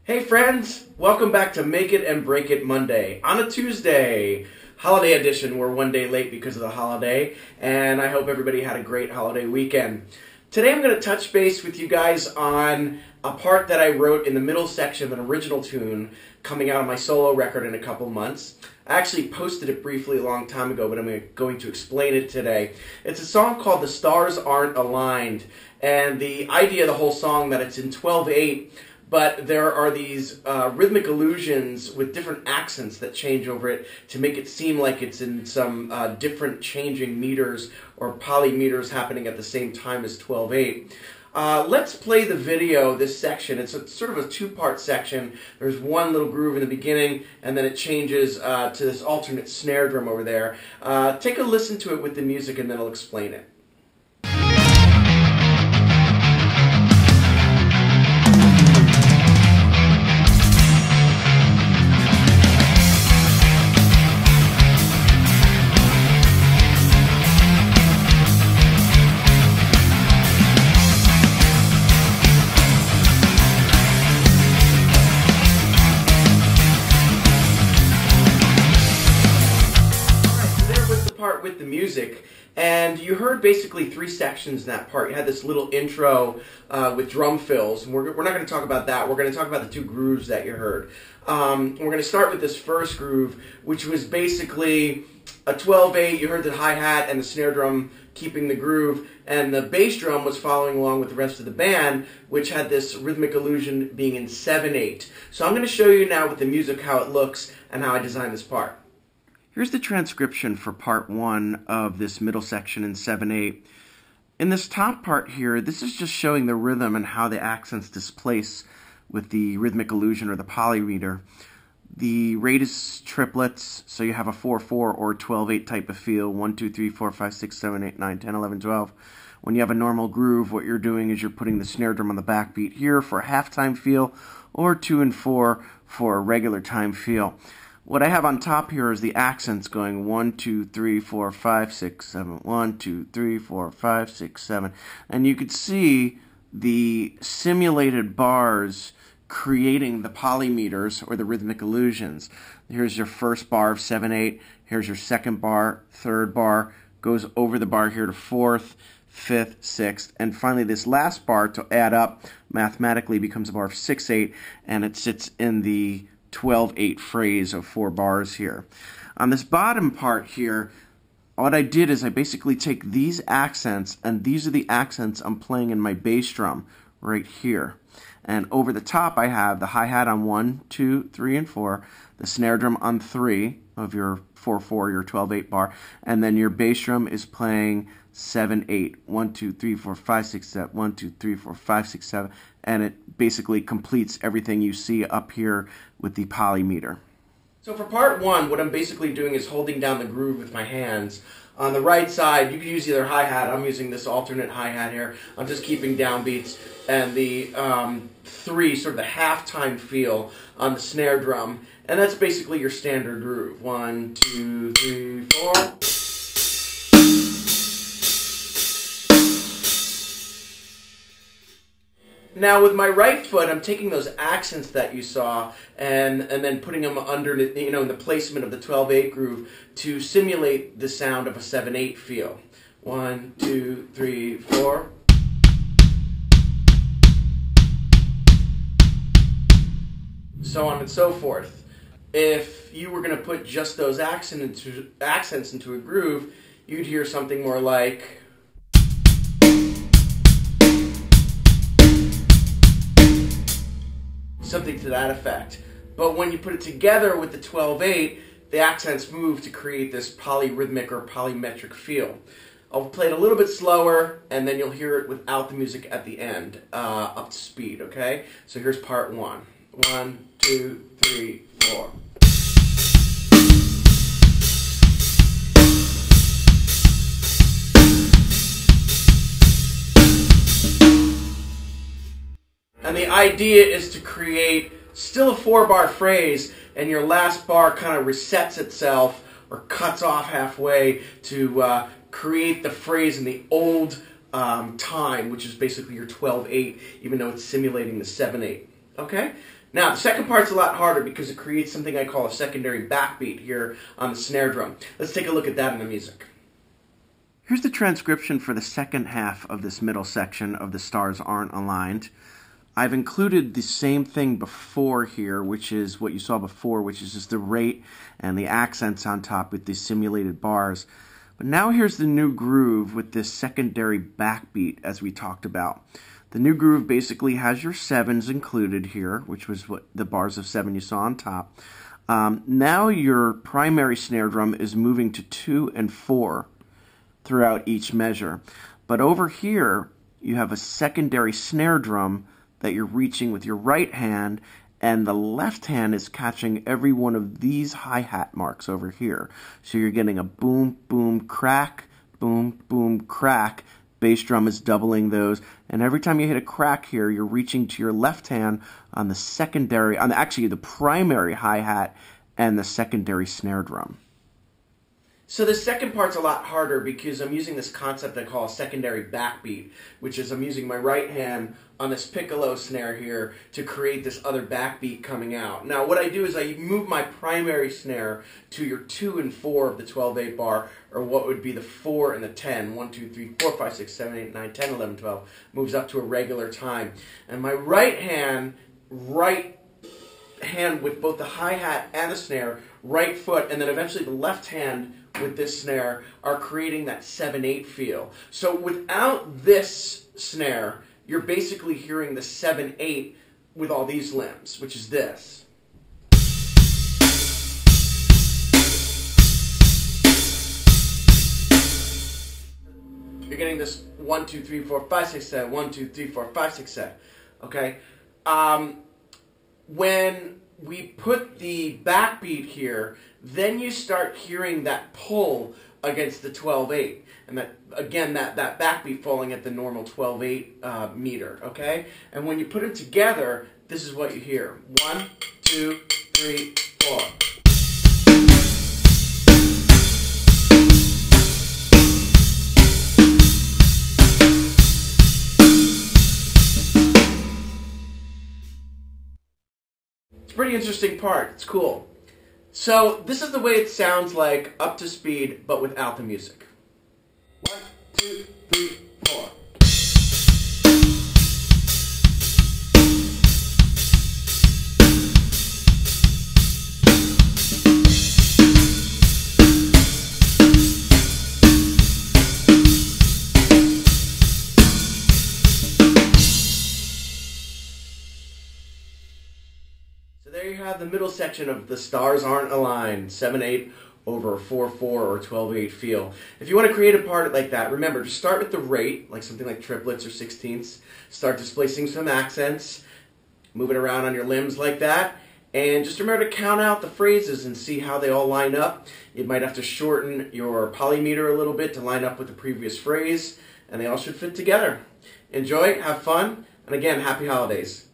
Hey friends, welcome back to Make It and Break It Monday on a Tuesday. Holiday edition. We're one day late because of the holiday, and I hope everybody had a great holiday weekend. Today I'm going to touch base with you guys on a part that I wrote in the middle section of an original tune coming out of my solo record in a couple months. I actually posted it briefly a long time ago, but I'm going to explain it today. It's a song called The Stars Aren't Aligned, and the idea of the whole song that it's in 12/8, but there are these rhythmic illusions with different accents that change over it to make it seem like it's in some different changing meters or polymeters happening at the same time as 12/8. Let's play the video, this section. It's sort of a two-part section. There's one little groove in the beginning, and then it changes to this alternate snare drum over there. Take a listen to it with the music, and then I'll explain it. Part with the music, and you heard basically three sections in that part. You had this little intro with drum fills, and we're not going to talk about that. We're going to talk about the two grooves that you heard. We're going to start with this first groove, which was basically a 12/8. You heard the hi-hat and the snare drum keeping the groove, and the bass drum was following along with the rest of the band, which had this rhythmic illusion being in 7/8. So I'm going to show you now with the music how it looks and how I designed this part. Here's the transcription for part 1 of this middle section in 7/8. In this top part here, this is just showing the rhythm and how the accents displace with the rhythmic illusion or the polymeter. The rate is triplets, so you have a 4/4 or 12/8 type of feel. 1, 2, 3, 4, 5, 6, 7, 8, 9, 10, 11, 12. When you have a normal groove, what you're doing is you're putting the snare drum on the backbeat here for a half-time feel, or 2 and 4 for a regular time feel. What I have on top here is the accents going 1, 2, 3, 4, 5, 6, 7, 1, 2, 3, 4, 5, 6, 7. And you could see the simulated bars creating the polymeters or the rhythmic illusions. Here's your first bar of 7/8. Here's your second bar, third bar, goes over the bar here to fourth, fifth, sixth, and finally this last bar to add up mathematically becomes a bar of 6/8, and it sits in the 12/8 phrase of 4 bars here. On this bottom part here, what I did is I basically take these accents, and these are the accents I'm playing in my bass drum right here. And over the top I have the hi-hat on 1, 2, 3, and 4, the snare drum on 3 of your 4/4, your 12/8 bar, and then your bass drum is playing 7/8. 1, 2, 3, 4, 5, 6, 7, 1, 2, 3, 4, 5, 6, 7, and it basically completes everything you see up here with the polymeter. So for part 1, what I'm basically doing is holding down the groove with my hands. On the right side, you can use either hi-hat. I'm using this alternate hi-hat here. I'm just keeping downbeats, and the 3, sort of the half-time feel on the snare drum, and that's basically your standard groove. 1, 2, 3, 4. Now with my right foot, I'm taking those accents that you saw and then putting them under, in the placement of the 12/8 groove to simulate the sound of a 7/8 feel. 1, 2, 3, 4. So on and so forth. If you were going to put just those accents into a groove, you'd hear something more like... something to that effect. But when you put it together with the 12/8, the accents move to create this polyrhythmic or polymetric feel. I'll play it a little bit slower, and then you'll hear it without the music at the end, up to speed, okay? So here's part 1. 1, 2, 3, 4. And the idea is to create still a 4-bar phrase, and your last bar kind of resets itself or cuts off halfway to create the phrase in the old time, which is basically your 12/8, even though it's simulating the 7/8. Okay? Now, the second part's a lot harder because it creates something I call a secondary backbeat here on the snare drum. Let's take a look at that in the music. Here's the transcription for the second half of this middle section of The Stars Aren't Aligned. I've included the same thing before here, which is what you saw before, which is just the rate and the accents on top with these simulated bars. But now here's the new groove with this secondary backbeat as we talked about. The new groove basically has your sevens included here, which was what the bars of 7 you saw on top. Now your primary snare drum is moving to 2 and 4 throughout each measure. But over here, you have a secondary snare drum that you're reaching with your right hand, and the left hand is catching every one of these hi-hat marks over here. So you're getting a boom, boom, crack, boom, boom, crack. Bass drum is doubling those, and every time you hit a crack here, you're reaching to your left hand on the secondary, actually the primary hi-hat and the secondary snare drum. So the second part's a lot harder because I'm using this concept I call a secondary backbeat, which is I'm using my right hand on this piccolo snare here to create this other backbeat coming out. Now what I do is I move my primary snare to your 2 and 4 of the 12/8 bar, or what would be the 4 and the 10. 1, 2, 3, 4, 5, 6, 7, 8, 9, 10, 11, 12 moves up to a regular time. And my right hand with both the hi-hat and the snare, right foot, and then eventually the left hand with this snare are creating that 7/8 feel. So without this snare, you're basically hearing the 7/8 with all these limbs, which is this. You're getting this 1, 2, 3, 4, 5, 6, 7, 1, 2, 3, 4, 5, 6, 7. Okay? When we put the backbeat here, then you start hearing that pull against the 12/8. And that, again, that backbeat falling at the normal 12/8 meter, okay? And when you put them together, this is what you hear. 1, 2, 3, 4. It's a pretty interesting part. It's cool. So this is the way it sounds like up to speed, but without the music. 1, 2, 3, 4. So there you have the middle section of The Stars Aren't Aligned, 7/8 over 4/4 or 12/8 feel. If you want to create a part like that, remember, just start with the rate, like something like triplets or sixteenths. Start displacing some accents, move it around on your limbs like that, and just remember to count out the phrases and see how they all line up. You might have to shorten your polymeter a little bit to line up with the previous phrase, and they all should fit together. Enjoy, have fun, and again, happy holidays.